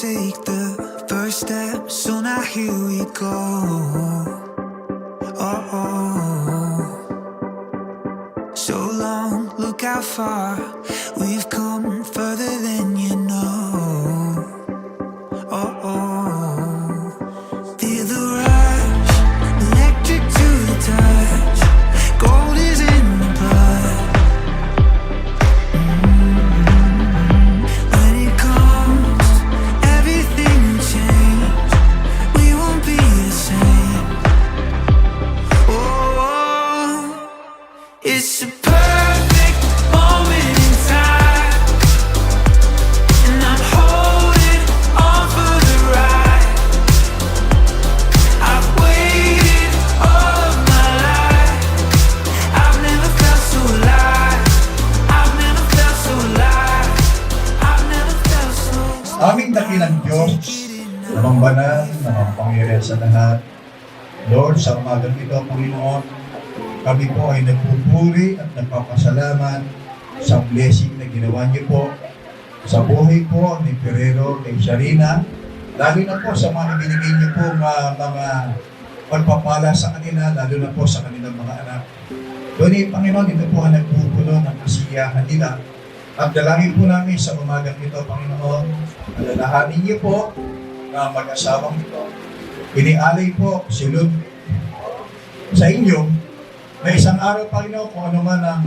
take the first step, so now here we go. So long, look how far we've come, further than you know. Feel the rush, electric to the touch, gold is in the blood. When it comes, everything will change, we won't be the same. It's a perfect moment in time, and I'm holding on for the ride. I've waited all of my life, I've never felt so alive, I've never felt so alive, I've never felt so. Aming dakilang Diyos, namang banal, namang pangyarihan sa lahat. Lord, sa umagang ito, Panginoon, kami po ay nagpupuri at nagpapasalamat sa blessing na ginawa niyo po sa buhay po ni Ferrero, ni Sharina, lalo na po sa mga ibinigay niyo po mga pagpapala sa kanila, lalo na po sa kanilang mga anak. Doon Panginoon, ito po ang nagpupuno ng kasiyahan nila. At dalangin po namin sa umagang ito, Panginoon, alalahanin niyo po na mag-asawang ito. Inialay po si Lord sa inyo na isang araw, Panginoon, kung ano man ang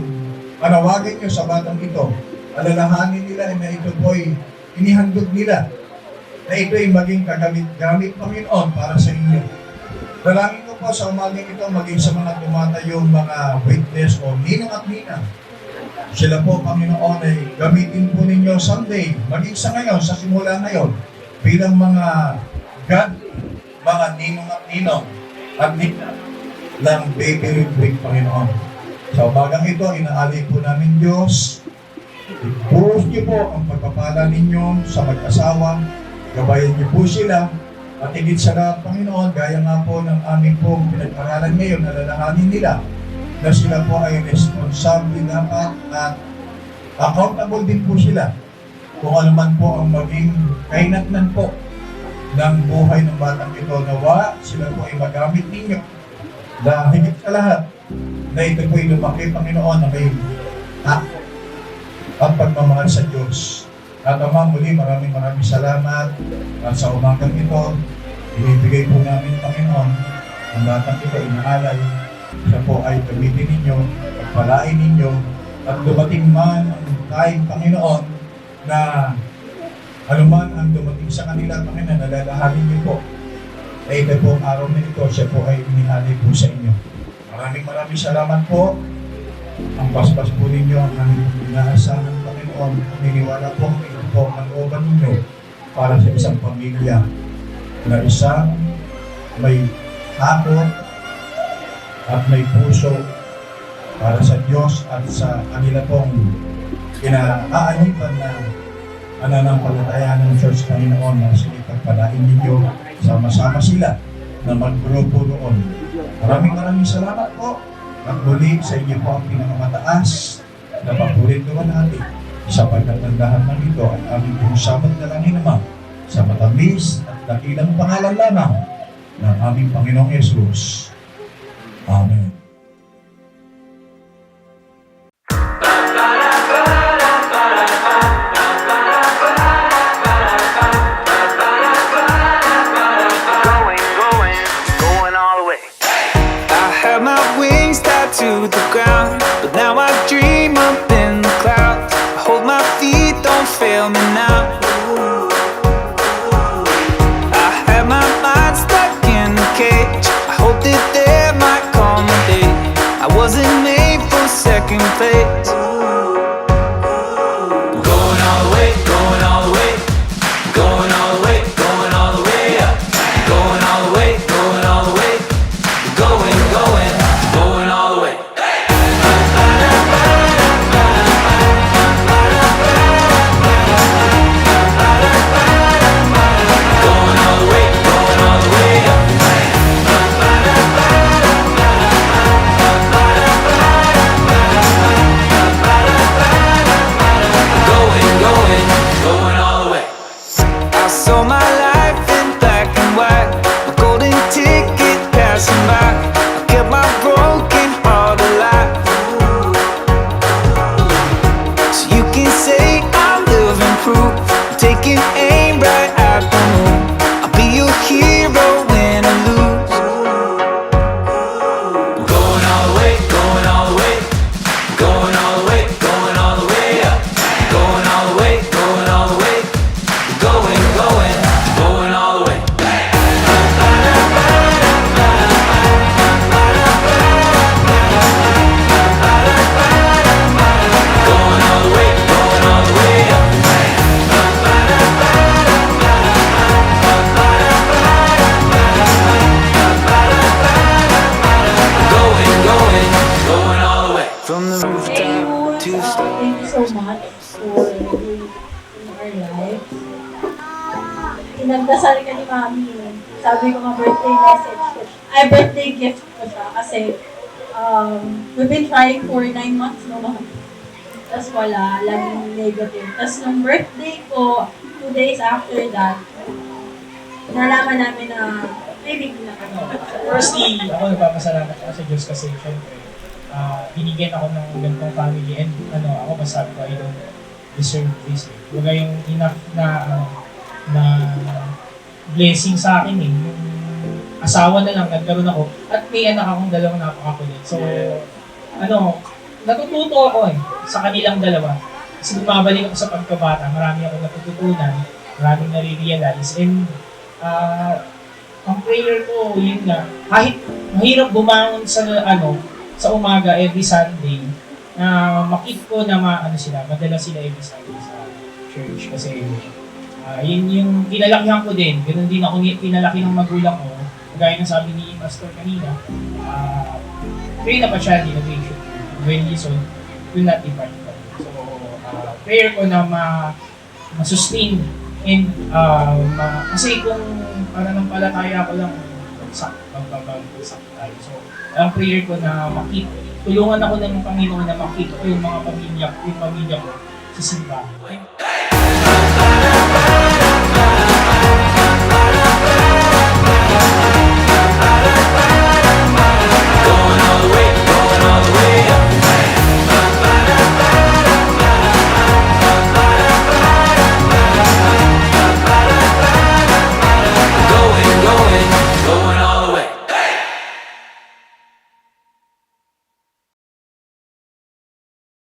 panawagan niyo sa batang ito, alalahanin nila na ito po'y inihandog nila, na ito ay maging kagamit-gamit, Panginoon, para sa inyo. Dalangin ko po sa umagang ito, maging sa mga tumatayong mga witness o ninong at ninang. Sila po, Panginoon, ay gamitin po ninyo someday, maging sa ngayon, sa simula ngayon, bilang mga God, mga ninong at ninong at ninang ng Baby Retreat, Panginoon. Sa umagang ito, inaalay po namin Diyos. Ipuros niyo po ang pagpapala ninyo sa mag-asawa. Gabayan niyo po sila. At higit sa lahat, Panginoon, gaya nga po ng aming pong pinag-aralan ngayon, nalalahanin nila na sila po ay responsable dapat at accountable din po sila kung ano man po ang maging kainatnan po ng buhay ng batang ito. Nawa, sila po ay magamit ninyo na higit sa lahat na ito po'y lumaki, Panginoon, na may takot at pagmamahal sa Diyos. At Ama, muli maraming salamat at sa umagang ito, ibibigay po namin, Panginoon, ang batang ito inaalay. Siya po ay gamitin ninyo, pagpalain ninyo, at dumating man ang time, Panginoon, na anuman ang dumating sa kanila, Panginoon, nalalahanin niyo po. Ay ito po ang araw na ito, siya po ay inialay po sa inyo. Maraming salamat po. Ang basbas po ninyo, ang aming inaasahan, Panginoon, niniwala po, ito po ang oban ninyo para sa isang pamilya na isang may takot at may puso para sa Diyos at sa kanila pong inaanipan na ananampalataya ng Church, Panginoon, na sige pagpalain ninyo. Sama-sama sila na mag-grupo doon. Maraming salamat po. At muli sa inyo po ang pinakamataas na papurituan natin sa pagkatandahan ng ito at aming pong sabot na lang naman sa matamis at dakilang pangalan lamang ng aming Panginoong Yesus. Amen. To the ground, but now I dream up in the clouds. I hold my feet, don't fail me now. I had my mind stuck in a cage. I hope that there might come a day I wasn't made for second place. Going all the way, going all the way, going all the way, going all the way up. Going all the way, going all the way, going all the way. I saw my life in black and white, a golden ticket passing by. I kept my broken heart alive. So you can say I'm living proof, taking aim right at the moon. I'll be your hero when I lose. Going all the way, going all the way, going all the way, going all the way up. Going all the way, going all the way, going, going, going all the way. Going all the way, going all the way up. Going, going, going all the way. From the rooftop to the stars. Thank you so much for being in our lives. Inagdasal ka ni Mami. Sabi ko nga birthday message ko. Ay, birthday gift ko siya kasi we've been trying for 9 months, no, Mami? Tapos wala, laging negative. Tapos nung birthday ko, 2 days after that, nalaman namin na maybe pinakagawa. Firstly, ako nagpapasalamat ako sa Diyos kasi syempre, binigyan ako ng ganitong family and ako masabi ko, I don't deserve this. Kumbaga yung enough na blessing sa akin yung asawa na lang, nagkaroon ako at may anak akong dalawang napakakulit. So, natututo ako sa kanilang dalawa. Kasi bumabalik ako sa pagkabata, marami akong natututunan, maraming nare-realize and ang prayer ko, yun nga, kahit mahirap bumangon sa umaga every Sunday, na makita ko na madala sila every Sunday sa church. Kasi yun yung kinalakihan ko din. Ganun din ako kinalaki ng magulang ko. Kagaya ng sabi ni Pastor kanina, pray na pa siya, innovation. When he's old, will not depart from you. So, prayer ko na ma-sustain and kasi kung pananampalataya ko lang bagsak tayo. So, ang prayer ko na tulungan ako ng Panginoon na makita ko yung mga pamilya ko sa simbahan.